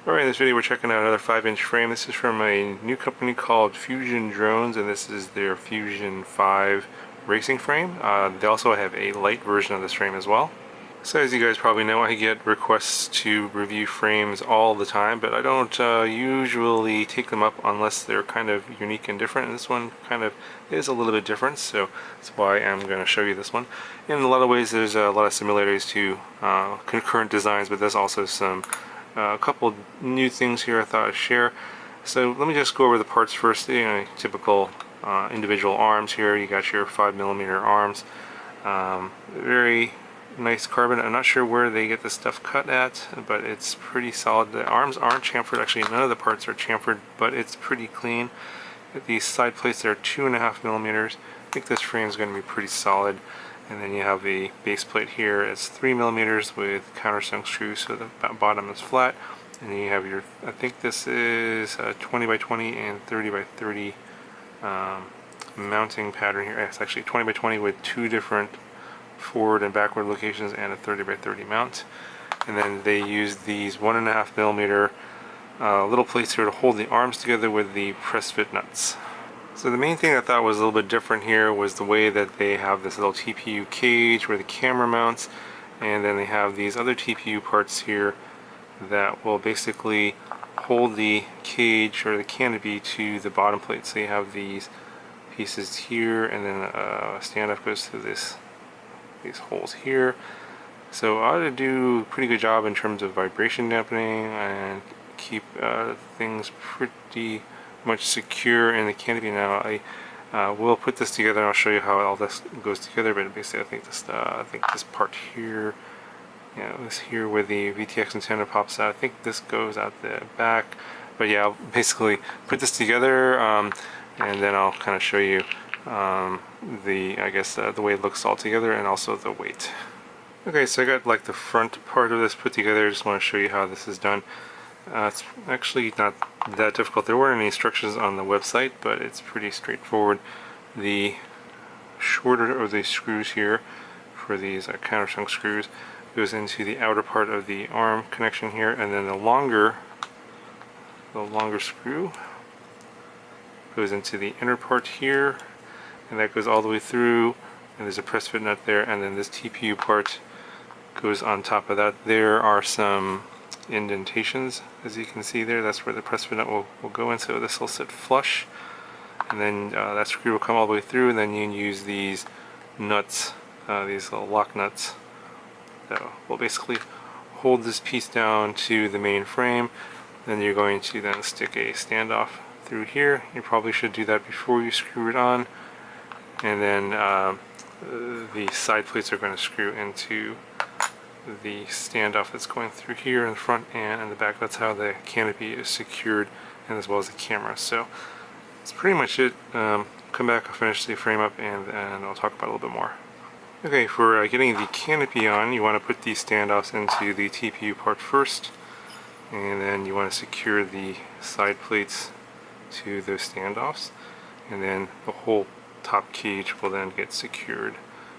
Alright, in this video we're checking out another 5-inch frame. This is from a new company called FuzionDronz, and this is their Fuzion 5 racing frame. They also have a light version of this frame as well. So as you guys probably know, I get requests to review frames all the time, but I don't usually take them up unless they're kind of unique and different. And this one kind of is a little bit different, so that's why I'm going to show you this one. In a lot of ways there's a lot of similarities to concurrent designs, but there's also a couple new things here I thought I'd share. So let me just go over the parts first. Typical individual arms here. You got your 5mm arms. Very nice carbon. I'm not sure where they get this stuff cut at, but it's pretty solid. The arms aren't chamfered. Actually, none of the parts are chamfered, but it's pretty clean. These side plates are 2.5mm. I think this frame is going to be pretty solid. And then you have the base plate here. It's 3mm with countersunk screws, so the bottom is flat. And then you have your, I think this is a 20x20 and 30x30 mounting pattern here. It's actually 20x20 with two different forward and backward locations and a 30x30 mount. And then they use these 1.5mm little plates here to hold the arms together with the press fit nuts. So the main thing I thought was a little bit different here was the way that they have this little TPU cage where the camera mounts, and then they have these other TPU parts here that will basically hold the cage or the canopy to the bottom plate. So you have these pieces here, and then a standoff goes through these holes here. So I ought to do a pretty good job in terms of vibration dampening and keep things pretty much secure in the canopy. Now I will put this together and I'll show you how all this goes together, but basically I think this part here, this here where the VTX antenna pops out, I think this goes out the back. But yeah, I'll basically put this together and then I'll kind of show you the way it looks all together and also the weight. Okay, so I got like the front part of this put together. I just want to show you how this is done. It's actually not that difficult. There weren't any instructions on the website, but it's pretty straightforward. The shorter of the screws here for these countersunk screws goes into the outer part of the arm connection here, and then the longer screw goes into the inner part here, and that goes all the way through, and there's a press fit nut there, and then this TPU part goes on top of that. There are some indentations, as you can see there. That's where the press fit nut will go in, so this will sit flush, and then that screw will come all the way through, and then you can use these nuts, these little lock nuts that will basically hold this piece down to the main frame. Then you're going to then stick a standoff through here. You probably should do that before you screw it on, and then the side plates are going to screw into the standoff that's going through here in the front and in the back. That's how the canopy is secured, and as well as the camera. So that's pretty much it. Come back, I'll finish the frame up, and I'll talk about it a little bit more. Okay, for getting the canopy on, you want to put these standoffs into the TPU part first, and then you want to secure the side plates to those standoffs, and then the whole top cage will then get secured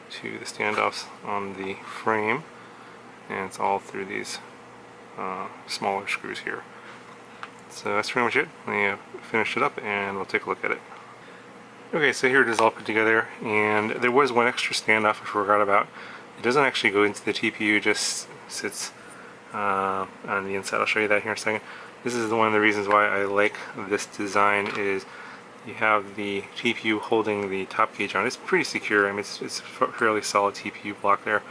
to the standoffs on the frame, and it's all through these smaller screws here. So that's pretty much it. I finished it up and we'll take a look at it. Okay, so here it is all put together, and there was one extra standoff I forgot about. It doesn't actually go into the TPU, it just sits on the inside. I'll show you that here in a second. This is one of the reasons why I like this design, is you have the TPU holding the top cage on. It's pretty secure. I mean, it's a fairly solid TPU block there.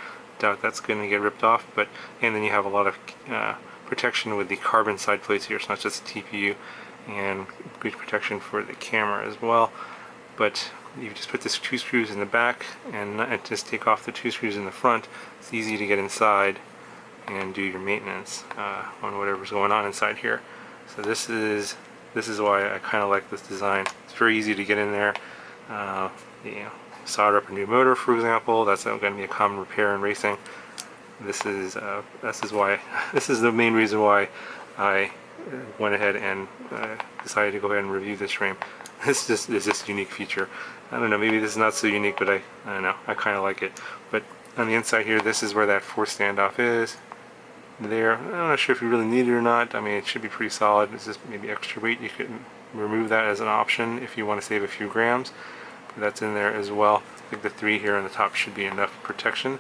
Doubt that's going to get ripped off, and then you have a lot of protection with the carbon side plates here. It's not just the TPU, and good protection for the camera as well. But you just put these two screws in the back and just take off the two screws in the front. It's easy to get inside and do your maintenance on whatever's going on inside here. So this is why I kind of like this design. It's very easy to get in there. Solder up a new motor, for example. That's going to be a common repair in racing. This is the main reason why I went ahead and decided to go ahead and review this frame. This is this unique feature. I don't know, maybe this is not so unique, but I don't know, I kind of like it. But on the inside here, this is where that fourth standoff is. there. I'm not sure if you really need it or not. I mean, it should be pretty solid. It's just maybe extra weight. You could remove that as an option if you want to save a few grams. But that's in there as well. I think the 3 here on the top should be enough protection.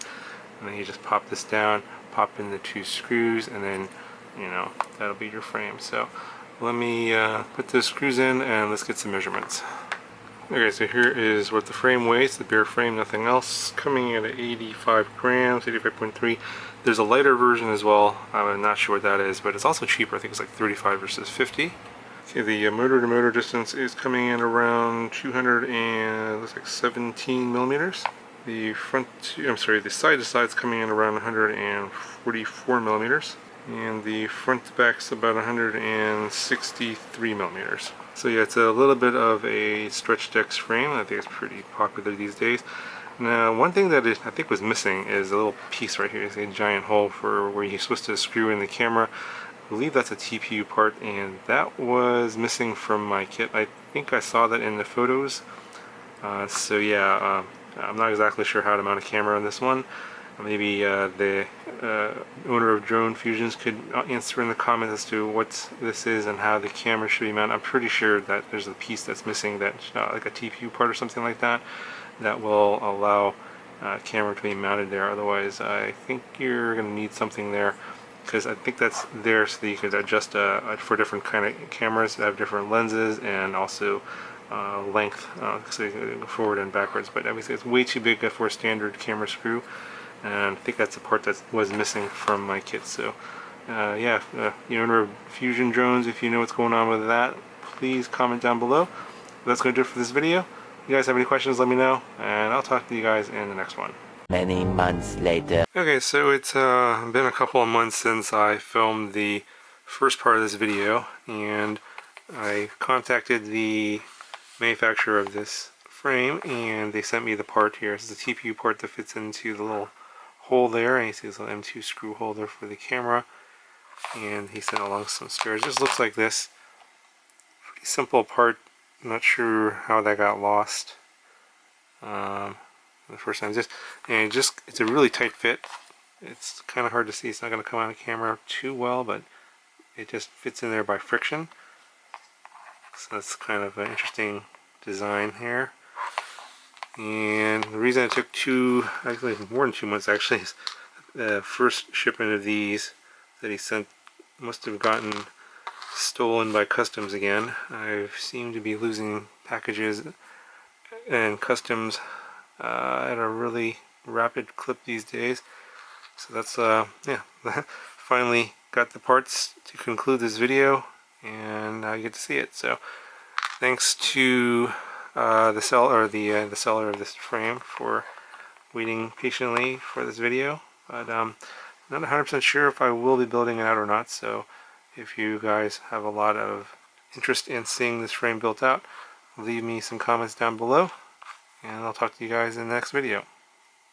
And then you just pop this down, pop in the 2 screws, and then, you know, that'll be your frame. So let me put those screws in and let's get some measurements. Okay, so here is what the frame weighs, the bare frame, nothing else, coming in at 85 grams, 85.3. There's a lighter version as well. I'm not sure what that is, but it's also cheaper. I think it's like 35 versus 50. Okay, the motor to motor distance is coming in around 200 and looks like 17 millimeters. The the side to side is coming in around 144 millimeters. And the front to back is about 163 millimeters. So yeah, it's a little bit of a stretch deck frame. I think it's pretty popular these days. Now, one thing that I think was missing is a little piece right here. It's a giant hole for where you're supposed to screw in the camera. I believe that's a TPU part, and that was missing from my kit. I think I saw that in the photos. So yeah, I'm not exactly sure how to mount a camera on this one. Maybe the owner of Drone Fusions could answer in the comments as to what this is and how the camera should be mounted. I'm pretty sure that there's a piece that's missing, that like a TPU part or something like that, that will allow camera to be mounted there. Otherwise, I think you're going to need something there, because I think that's there so that you could adjust for different kind of cameras that have different lenses and also length, so you can go forward and backwards. But obviously it's way too big for a standard camera screw, and I think that's the part that was missing from my kit. So yeah, the owner of FuzionDronz, if you know what's going on with that, please comment down below. That's going to do it for this video. If you guys have any questions, let me know, and I'll talk to you guys in the next one. Many months later. Okay, so it's been a couple of months since I filmed the first part of this video, and I contacted the manufacturer of this frame, and they sent me the part here. This is the TPU part that fits into the little hole there, and you see this little M2 screw holder for the camera, and he sent along some spares. It just looks like this. Pretty simple part. I'm not sure how that got lost the first time. It's a really tight fit. It's kind of hard to see. It's not going to come on camera too well, but it just fits in there by friction. So that's kind of an interesting design here. And the reason it took actually more than 2 months actually, is the first shipment of these that he sent must have gotten stolen by customs again. I seem to be losing packages and customs at a really rapid clip these days. So that's yeah, finally got the parts to conclude this video, and now you get to see it. So thanks to the seller of this frame for waiting patiently for this video. But I'm not 100% sure if I will be building it out or not, so if you guys have a lot of interest in seeing this frame built out, leave me some comments down below, and I'll talk to you guys in the next video.